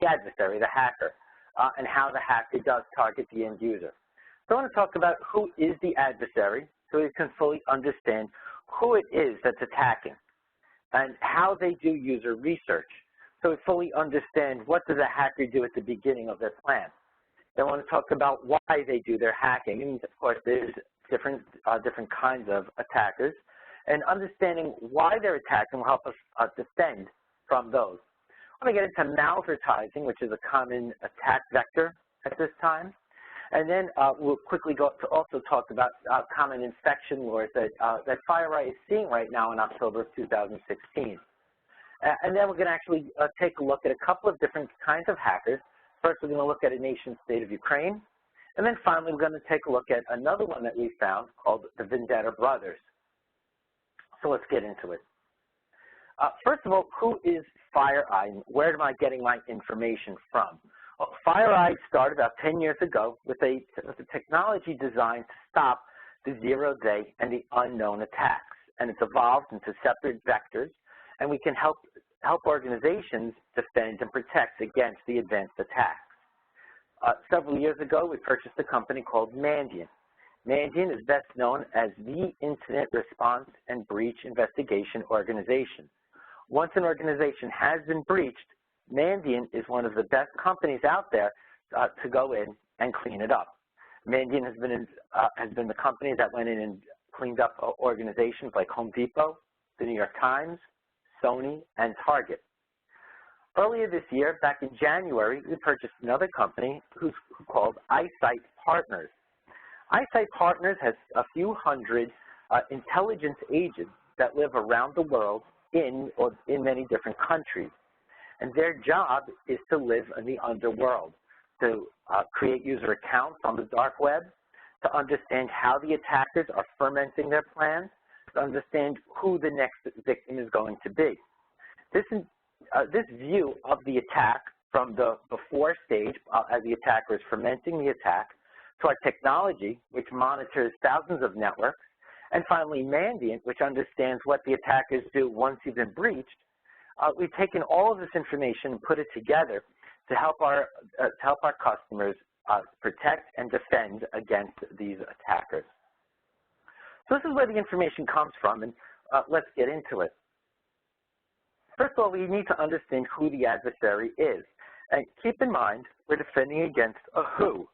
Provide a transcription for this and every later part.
the adversary, the hacker, and how the hacker does target the end user. So I want to talk about who is the adversary so we can fully understand who it is that's attacking and how they do user research so we fully understand what does a hacker do at the beginning of their plan. Then I want to talk about why they do their hacking, and of course there's different kinds of attackers, and understanding why they're attacking will help us defend from those. I want to get into malvertising, which is a common attack vector at this time. And then we'll quickly go to also talk about common infection wars that FireEye is seeing right now in October of 2016. And then we're going to actually take a look at a couple of different kinds of hackers. First, we're going to look at a nation state of Ukraine. And then finally, we're going to take a look at another one that we found called the Vendetta Brothers. So let's get into it. First of all, who is FireEye and where am I getting my information from? Well, FireEye started about 10 years ago with a technology designed to stop the zero-day and the unknown attacks. And it's evolved into separate vectors, and we can help organizations defend and protect against the advanced attacks. Several years ago, we purchased a company called Mandiant. Mandiant is best known as the Incident Response and Breach Investigation Organization. Once an organization has been breached, Mandiant is one of the best companies out there to go in and clean it up. Mandiant has been the company that went in and cleaned up organizations like Home Depot, the New York Times, Sony, and Target. Earlier this year, back in January, we purchased another company who's called iSECURE Partners. iSECURE Partners has a few hundred intelligence agents that live around the world in many different countries. And their job is to live in the underworld, to create user accounts on the dark web, to understand how the attackers are fermenting their plans, to understand who the next victim is going to be. This view of the attack from the before stage, as the attacker is fermenting the attack, to our technology, which monitors thousands of networks, and finally Mandiant, which understands what the attackers do once you've been breached. We've taken all of this information and put it together to help our customers protect and defend against these attackers. So this is where the information comes from, and let's get into it. First of all, we need to understand who the adversary is. And keep in mind, we're defending against a who.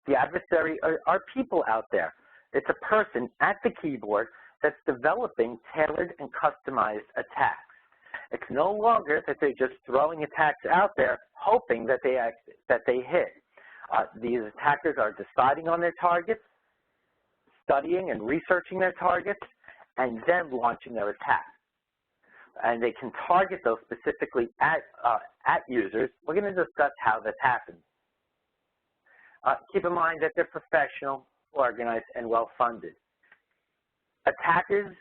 The adversary are people out there. It's a person at the keyboard that's developing tailored and customized attacks. It's no longer that they're just throwing attacks out there hoping that they hit. These attackers are deciding on their targets, studying and researching their targets, and then launching their attacks. And they can target those specifically at users. We're going to discuss how this happens. Keep in mind that they're professional, organized, and well-funded. Attackers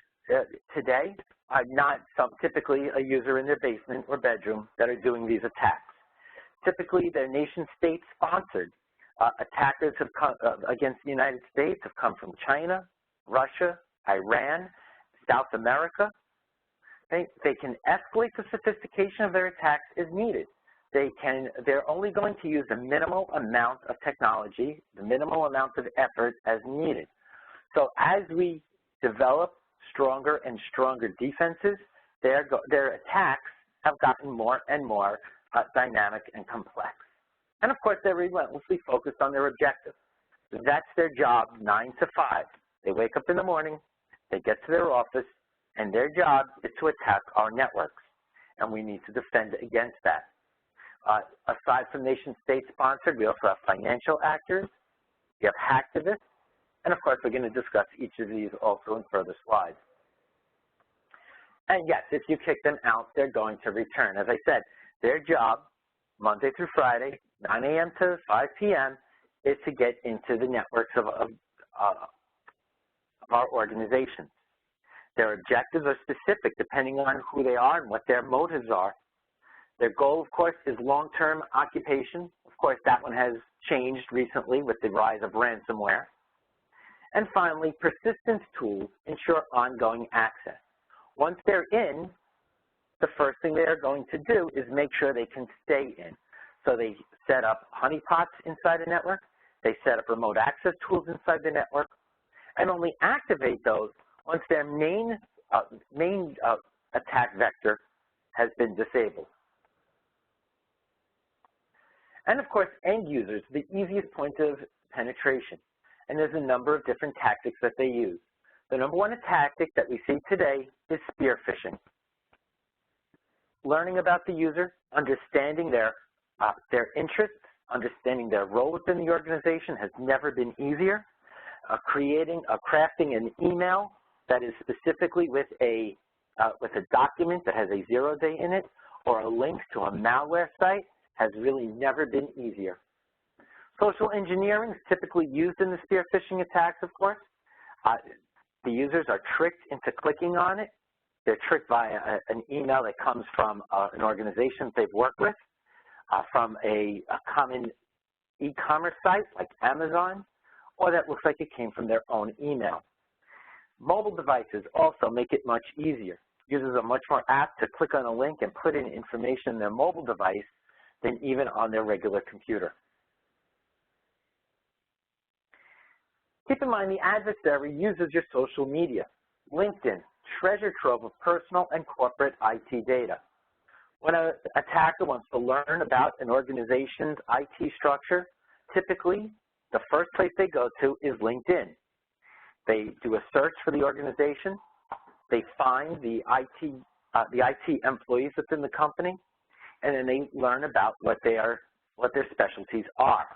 today are not typically a user in their basement or bedroom that are doing these attacks. Typically, they're nation-state sponsored. Attackers have come, against the United States have come from China, Russia, Iran, South America. They can escalate the sophistication of their attacks as needed. They're only going to use the minimal amount of technology, the minimal amount of effort as needed. So as we develop stronger and stronger defenses, their attacks have gotten more and more dynamic and complex. And of course, they're relentlessly focused on their objective. That's their job, 9 to 5. They wake up in the morning, they get to their office, and their job is to attack our networks. And we need to defend against that. Aside from nation-state sponsored, we also have financial actors, we have hacktivists, and of course, we're going to discuss each of these also in further slides. And yes, if you kick them out, they're going to return. As I said, their job, Monday through Friday, 9 a.m. to 5 p.m., is to get into the networks of our organizations. Their objectives are specific depending on who they are and what their motives are. Their goal, of course, is long-term occupation. Of course, that one has changed recently with the rise of ransomware. And finally, persistence tools ensure ongoing access. Once they're in, the first thing they are going to do is make sure they can stay in. So they set up honeypots inside a network, they set up remote access tools inside the network, and only activate those once their main attack vector has been disabled. And of course, end users, the easiest point of penetration. And there's a number of different tactics that they use. The number one tactic that we see today is spear phishing. Learning about the user, understanding their interests, understanding their role within the organization has never been easier. Crafting an email that is specifically with a document that has a 0-day in it, or a link to a malware site has really never been easier. Social engineering is typically used in the spear phishing attacks, of course. The users are tricked into clicking on it. They're tricked by an email that comes from an organization they've worked with, from a common e-commerce site like Amazon, or that looks like it came from their own email. Mobile devices also make it much easier. Users are much more apt to click on a link and put in information in their mobile device than even on their regular computer. Keep in mind the adversary uses your social media, LinkedIn, treasure trove of personal and corporate IT data. When an attacker wants to learn about an organization's IT structure, typically the first place they go to is LinkedIn. They do a search for the organization, they find the IT employees within the company, and then they learn about what their specialties are.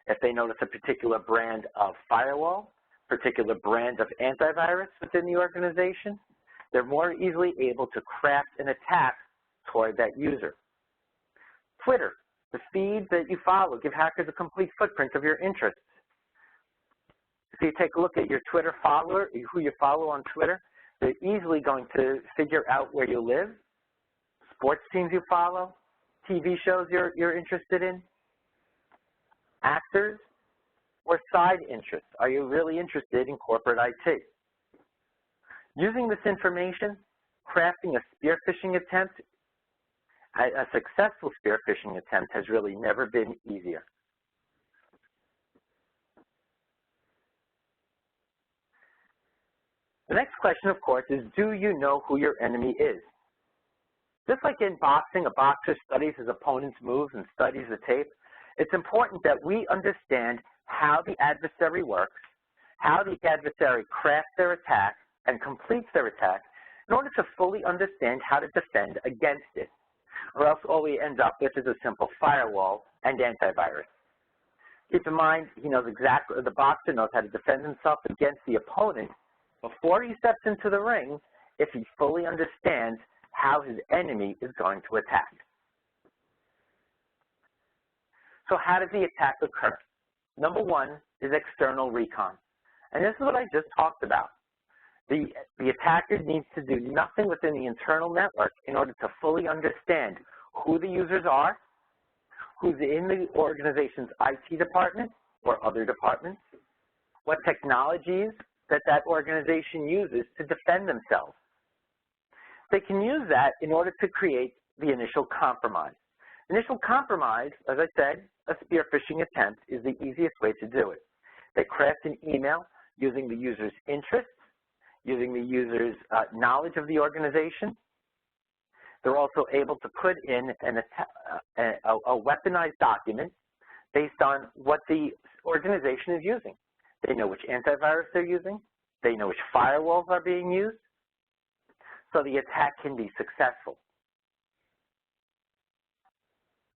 If they notice a particular brand of firewall, particular brand of antivirus within the organization, they're more easily able to craft an attack toward that user. Twitter, the feeds that you follow give hackers a complete footprint of your interests. If you take a look at your Twitter follower, who you follow on Twitter, they're easily going to figure out where you live, sports teams you follow, TV shows you're interested in, actors, or side interests. Are you really interested in corporate IT? Using this information, crafting a spear phishing attempt, a successful spear phishing attempt has really never been easier. The next question, of course, is do you know who your enemy is? Just like in boxing, a boxer studies his opponent's moves and studies the tape, it's important that we understand how the adversary works, how the adversary crafts their attack and completes their attack in order to fully understand how to defend against it. Or else all we end up with is a simple firewall and antivirus. Keep in mind, he knows exactly, the boxer knows how to defend himself against the opponent before he steps into the ring if he fully understands how his enemy is going to attack. So how does the attack occur? Number one is external recon. And this is what I just talked about. The attacker needs to do nothing within the internal network in order to fully understand who the users are, who's in the organization's IT department or other departments, what technologies that organization uses to defend themselves. They can use that in order to create the initial compromise. Initial compromise, as I said, a spear phishing attempt is the easiest way to do it. They craft an email using the user's interests, using the user's knowledge of the organization. They're also able to put in a weaponized document based on what the organization is using. They know which antivirus they're using. They know which firewalls are being used. So the attack can be successful.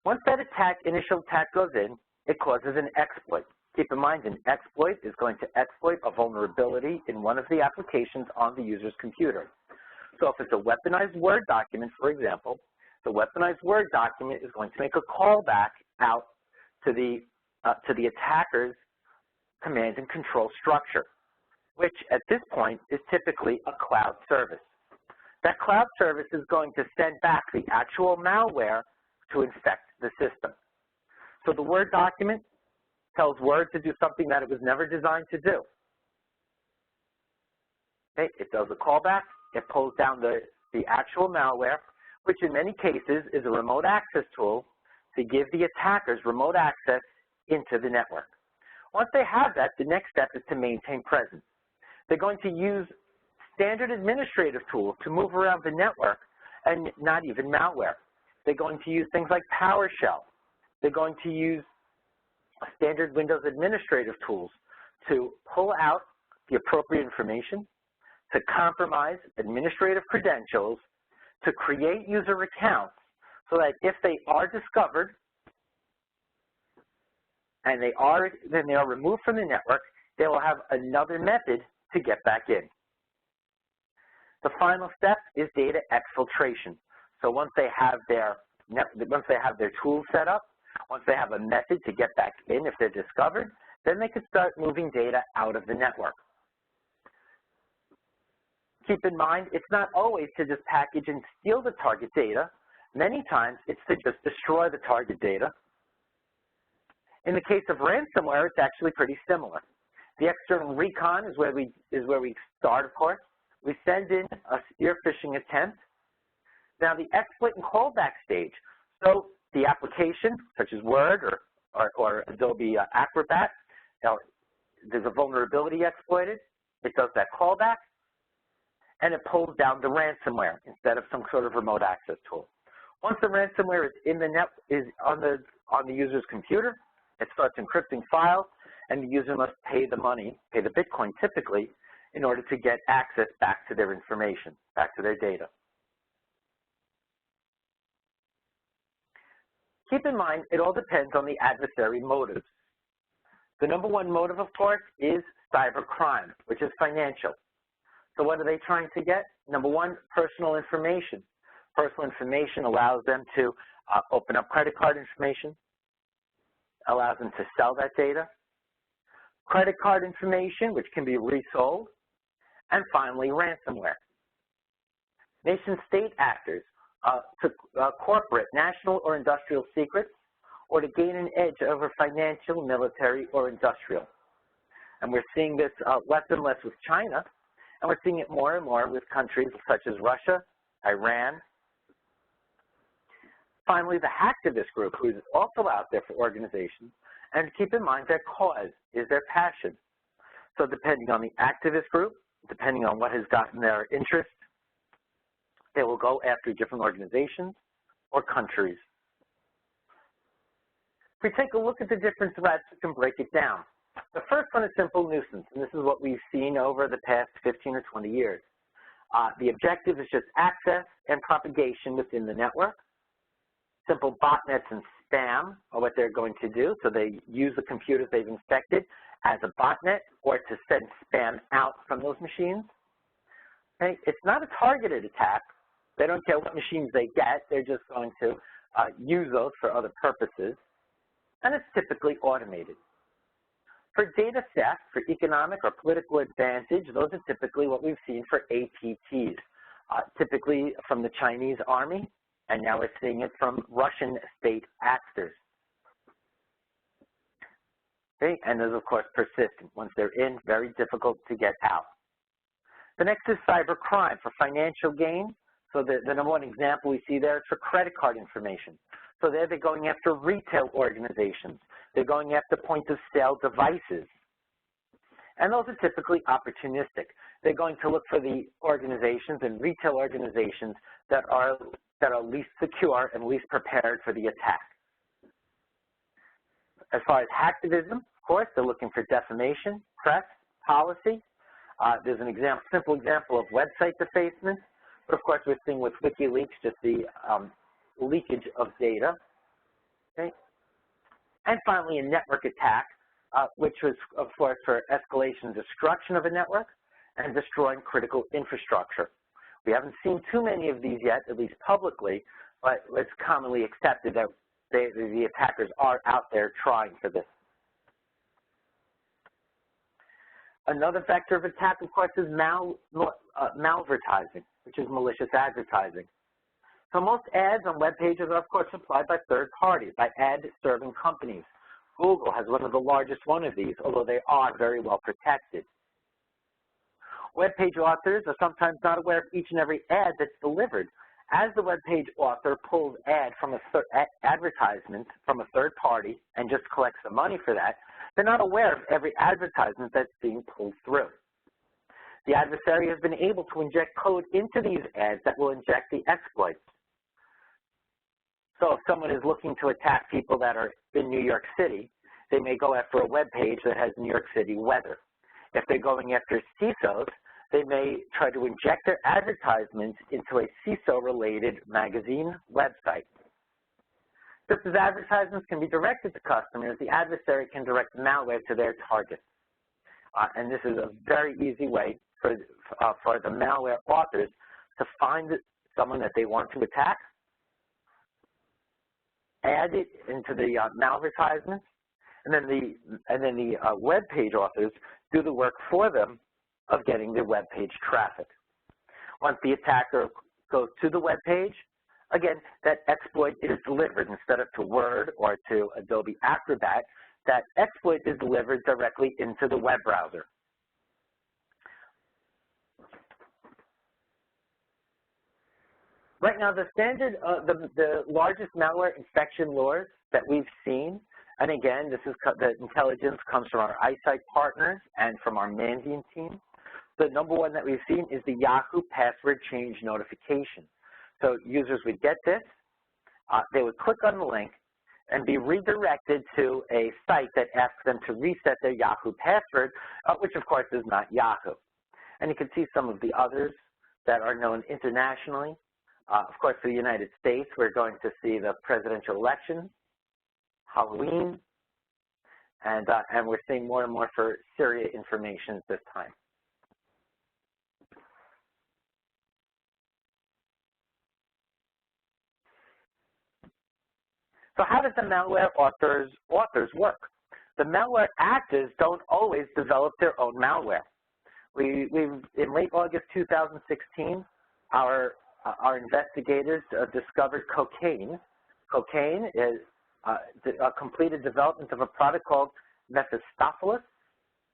Once that initial attack goes in, it causes an exploit. Keep in mind, an exploit is going to exploit a vulnerability in one of the applications on the user's computer. So if it's a weaponized Word document, for example, the weaponized Word document is going to make a callback out to the attacker's command and control structure, which at this point is typically a cloud service. That cloud service is going to send back the actual malware to infect the system. So the Word document tells Word to do something that it was never designed to do. Okay, it does a callback, it pulls down the actual malware, which in many cases is a remote access tool to give the attackers remote access into the network. Once they have that, the next step is to maintain presence. They're going to use standard administrative tools to move around the network and not even malware. They're going to use things like PowerShell. They're going to use standard Windows administrative tools to pull out the appropriate information, to compromise administrative credentials, to create user accounts so that if they are discovered and they are removed from the network, they will have another method to get back in. The final step is data exfiltration. So once they have their tools set up, once they have a method to get back in if they're discovered, then they can start moving data out of the network. Keep in mind, it's not always to just package and steal the target data. Many times, it's to just destroy the target data. In the case of ransomware, it's actually pretty similar. The external recon is where we start, of course. We send in a spear phishing attempt. Now, the exploit and callback stage. So the application, such as Word or Adobe Acrobat, there's a vulnerability exploited. It does that callback, and it pulls down the ransomware instead of some sort of remote access tool. Once the ransomware is on the user's computer, it starts encrypting files, and the user must pay the money, pay the Bitcoin typically, in order to get access back to their information, back to their data. Keep in mind, it all depends on the adversary motives. The number one motive, of course, is cybercrime, which is financial. So what are they trying to get? Number one, personal information. Personal information allows them to open up credit card information, allows them to sell that data. Credit card information, which can be resold. And finally, ransomware. Nation-state actors to corporate, national, or industrial secrets, or to gain an edge over financial, military, or industrial. And we're seeing this less and less with China, and we're seeing it more and more with countries such as Russia, Iran. Finally, the hacktivist group, who is also out there for organizations, and keep in mind their cause is their passion. So depending on the activist group, depending on what has gotten their interest, they will go after different organizations or countries. If we take a look at the different threats, we can break it down. The first one is simple nuisance, and this is what we've seen over the past 15 or 20 years. The objective is just access and propagation within the network. Simple botnets and spam are what they're going to do, so they use the computers they've infected as a botnet or to send spam out from those machines. Okay? It's not a targeted attack. They don't care what machines they get. They're just going to use those for other purposes, and it's typically automated. For data theft, for economic or political advantage, those are typically what we've seen for APTs, typically from the Chinese army, and now we're seeing it from Russian state actors. Okay, and those, of course, persistent. Once they're in, very difficult to get out. The next is cybercrime for financial gain. So the number one example we see there is for credit card information. So there they're going after retail organizations. They're going after point-of-sale devices. And those are typically opportunistic. They're going to look for the organizations and retail organizations that are least secure and least prepared for the attack. As far as hacktivism, of course, they're looking for defamation, press, policy. There's an simple example of website defacement. But of course, we're seeing with WikiLeaks just the leakage of data. Okay? And finally, a network attack, which was, of course, for escalation and destruction of a network and destroying critical infrastructure. We haven't seen too many of these yet, at least publicly, but it's commonly accepted that the attackers are out there trying for this. Another vector of attack, of course, is malvertising, which is malicious advertising. So most ads on web pages are, of course, supplied by third parties, by ad-serving companies. Google has one of the largest one of these, although they are very well protected. Web page authors are sometimes not aware of each and every ad that's delivered, As the web page author pulls advertisement from a third party and just collects the money for that, they're not aware of every advertisement that's being pulled through. The adversary has been able to inject code into these ads that will inject the exploits. So if someone is looking to attack people that are in New York City, they may go after a web page that has New York City weather. If they're going after CISOs, they may try to inject their advertisements into a CISO-related magazine website. Just as advertisements can be directed to customers, the adversary can direct malware to their targets. And this is a very easy way for the malware authors to find someone that they want to attack, add it into the malvertisement, and then the web page authors do the work for them of getting the web page traffic. Once the attacker goes to the web page, again, that exploit is delivered instead of to Word or to Adobe Acrobat. That exploit is delivered directly into the web browser. Right now, the standard, the largest malware infection logs that we've seen, and again, this is the intelligence comes from our iSECURE partners and from our Mandiant team. The number one that we've seen is the Yahoo password change notification. So users would get this, they would click on the link and be redirected to a site that asks them to reset their Yahoo password, which of course is not Yahoo. And you can see some of the others that are known internationally. Of course, for the United States, we're going to see the presidential election, Halloween, and we're seeing more and more for Syria information at this time. So how does the malware authors work? The malware actors don't always develop their own malware. In late August 2016, our investigators discovered cocaine. Cocaine is a completed development of a product called Mephistopheles,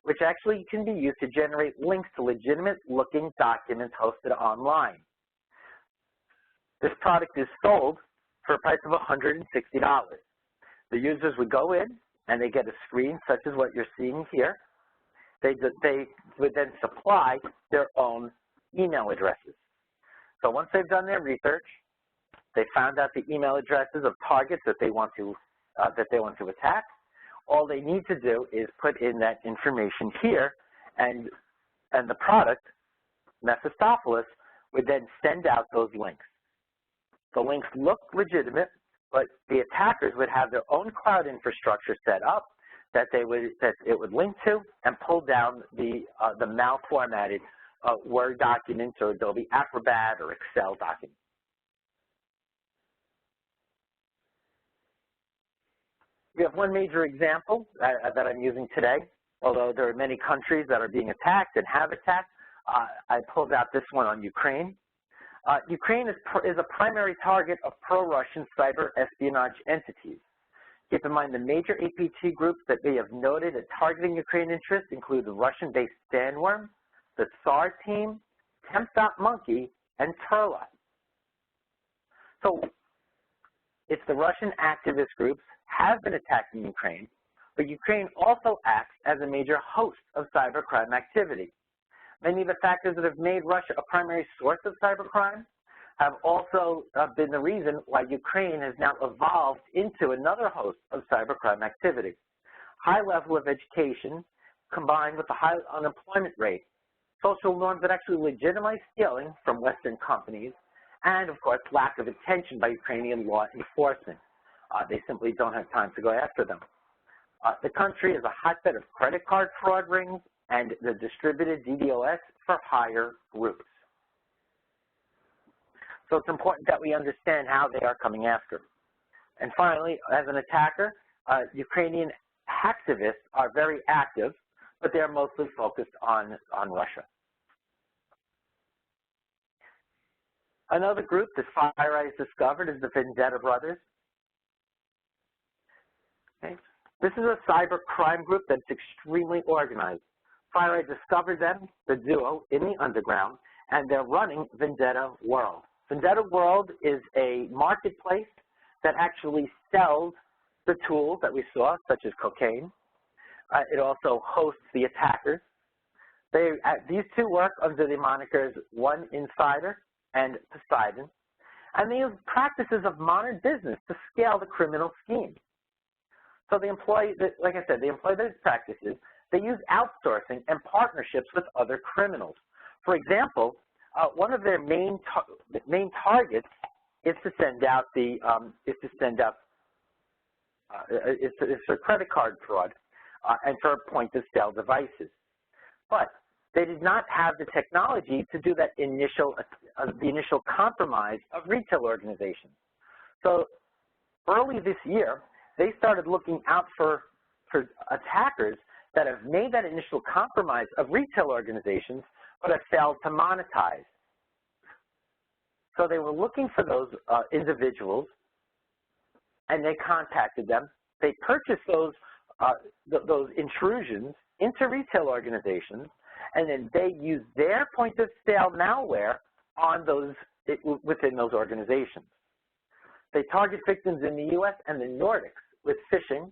which actually can be used to generate links to legitimate-looking documents hosted online. This product is sold for a price of $160. The users would go in and they get a screen such as what you're seeing here. They would then supply their own email addresses. So once they've done their research, they found out the email addresses of targets that they want to attack. All they need to do is put in that information here, and the product, Mephistopheles, would then send out those links. The links look legitimate, but the attackers would have their own cloud infrastructure set up that it would link to and pull down the malformatted Word documents or Adobe Acrobat or Excel documents. We have one major example that I'm using today, although there are many countries that are being attacked and have attacked. I pulled out this one on Ukraine. Ukraine is a primary target of pro-Russian cyber espionage entities. Keep in mind the major APT groups that they have noted as targeting Ukraine interests include the Russian-based Sandworm, the SAR team, Temp.Monkey, and Turla. So it's the Russian activist groups have been attacking Ukraine, but Ukraine also acts as a major host of cybercrime activity. Many of the factors that have made Russia a primary source of cybercrime have also been the reason why Ukraine has now evolved into another host of cybercrime activity. High level of education combined with the high unemployment rate, social norms that actually legitimize stealing from Western companies, and of course lack of attention by Ukrainian law enforcement. They simply don't have time to go after them. The country is a hotbed of credit card fraud rings and the distributed DDoS for hire groups. So it's important that we understand how they are coming after. And finally, as an attacker, Ukrainian hacktivists are very active, but they are mostly focused on Russia. Another group that FireEye has discovered is the Vendetta brothers. Okay. This is a cyber crime group that's extremely organized. FireEye discovered them, the duo, in the underground, and they're running Vendetta World. Vendetta World is a marketplace that actually sells the tools that we saw, such as cocaine. It also hosts the attackers. These two work under the monikers One Insider and Poseidon, and they use practices of modern business to scale the criminal scheme. So they employ, like I said, they employ those practices. They use outsourcing and partnerships with other criminals. For example, one of their main targets is to send out for credit card fraud and for point-of-sale devices. But they did not have the technology to do that the initial compromise of retail organizations. So early this year, they started looking out for attackers that have made that initial compromise of retail organizations but have failed to monetize. So they were looking for those individuals, and they contacted them. They purchased those intrusions into retail organizations, and then they used their point-of-sale malware on within those organizations. They target victims in the U.S. and the Nordics with phishing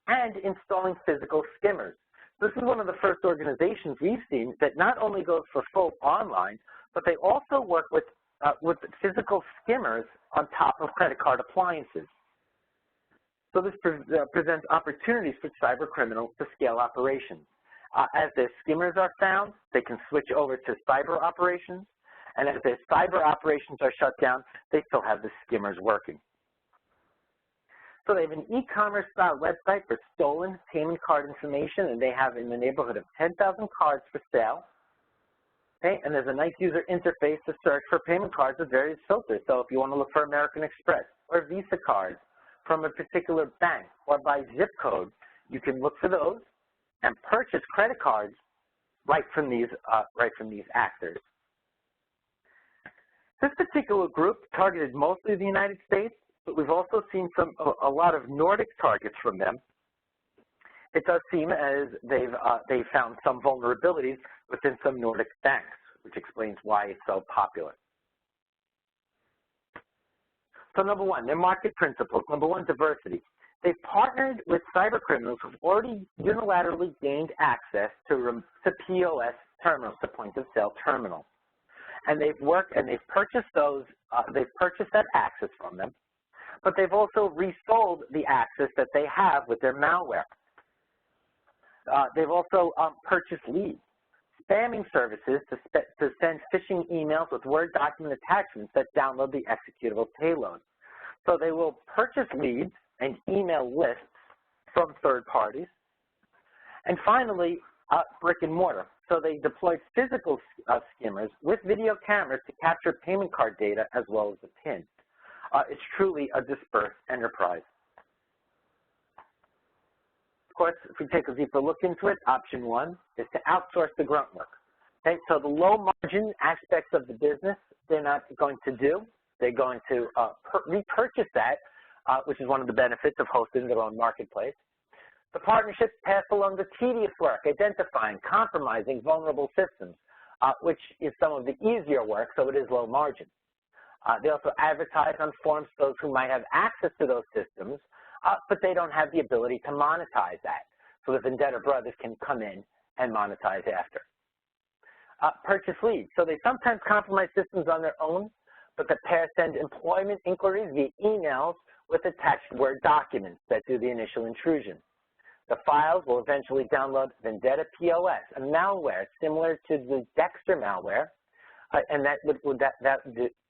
and installing physical skimmers. This is one of the first organizations we've seen that not only goes for full online, but they also work with physical skimmers on top of credit card appliances. So this presents opportunities for cyber criminals to scale operations. As their skimmers are found, they can switch over to cyber operations, and as their cyber operations are shut down, they still have the skimmers working. So they have an e-commerce style website for stolen payment card information, and they have in the neighborhood of 10,000 cards for sale. Okay, and there's a nice user interface to search for payment cards with various filters. So if you want to look for American Express or Visa cards from a particular bank or by zip code, you can look for those and purchase credit cards right from these actors. This particular group targeted mostly the United States, but we've also seen a lot of Nordic targets from them. It does seem as they've found some vulnerabilities within some Nordic banks, which explains why it's so popular. So number one, their market principles. Number one, diversity. They've partnered with cyber criminals who've already unilaterally gained access to POS terminals, to point-of-sale terminals. And they've purchased that access from them, but they've also resold the access that they have with their malware. They've also purchased leads, spamming services to send phishing emails with Word document attachments that download the executable payload. So they will purchase leads and email lists from third parties. And finally, brick and mortar. So they deployed physical skimmers with video cameras to capture payment card data as well as the PIN. It's truly a dispersed enterprise. Of course, if we take a deeper look into it, option one is to outsource the grunt work. Okay, so the low margin aspects of the business, they're not going to do. They're going to repurchase that, which is one of the benefits of hosting their own marketplace. The partnerships pass along the tedious work, identifying, compromising vulnerable systems, which is some of the easier work, so it is low margin. They also advertise on forums those who might have access to those systems, but they don't have the ability to monetize that. So the Vendetta brothers can come in and monetize after. Purchase leads. So they sometimes compromise systems on their own, but the pair send employment inquiries via emails with attached Word documents that do the initial intrusion. The files will eventually download Vendetta POS, a malware similar to the Dexter malware, and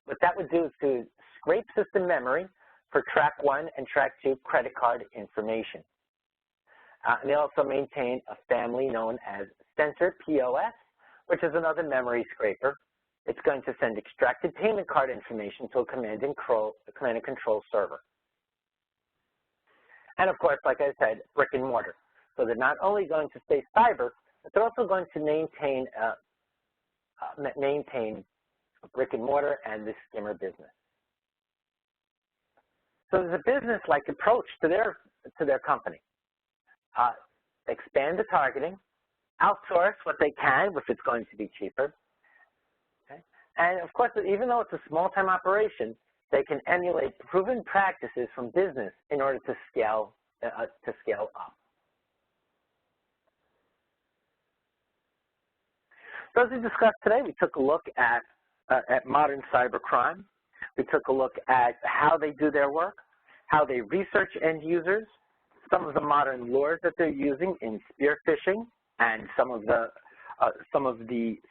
what that would do is to scrape system memory for track 1 and track 2 credit card information. And they also maintain a family known as Sensor POS, which is another memory scraper. It's going to send extracted payment card information to a command and control server. And of course, like I said, brick and mortar. So they're not only going to stay cyber, but they're also going to maintain a brick and mortar and the skimmer business. So there's a business-like approach to their company. Expand the targeting, outsource what they can if it's going to be cheaper. Okay? And of course, even though it's a small-time operation, they can emulate proven practices from business in order to scale up. So as we discussed today, we took a look at modern cybercrime. We took a look at how they do their work, how they research end users, some of the modern laws that they're using in spear phishing, and some of the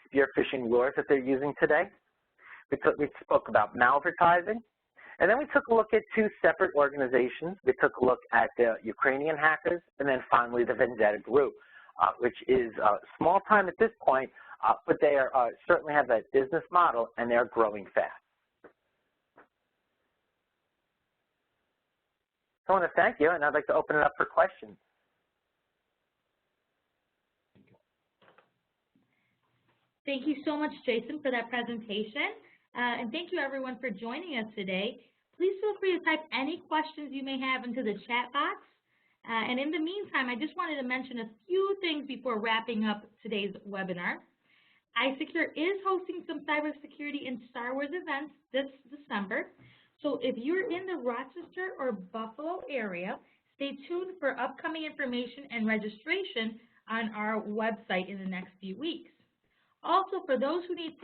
spear phishing laws that they're using today. We spoke about malvertising, and then we took a look at two separate organizations. We took a look at the Ukrainian hackers, and then finally the Vendetta Group, which is small time at this point, but they certainly have that business model, and they're growing fast. So I want to thank you, and I'd like to open it up for questions. Thank you so much, Jason, for that presentation. And thank you, everyone, for joining us today. Please feel free to type any questions you may have into the chat box. And in the meantime, I just wanted to mention a few things before wrapping up today's webinar. iSECURE is hosting some cybersecurity and Star Wars events this December. So if you're in the Rochester or Buffalo area, stay tuned for upcoming information and registration on our website in the next few weeks. Also, for those who need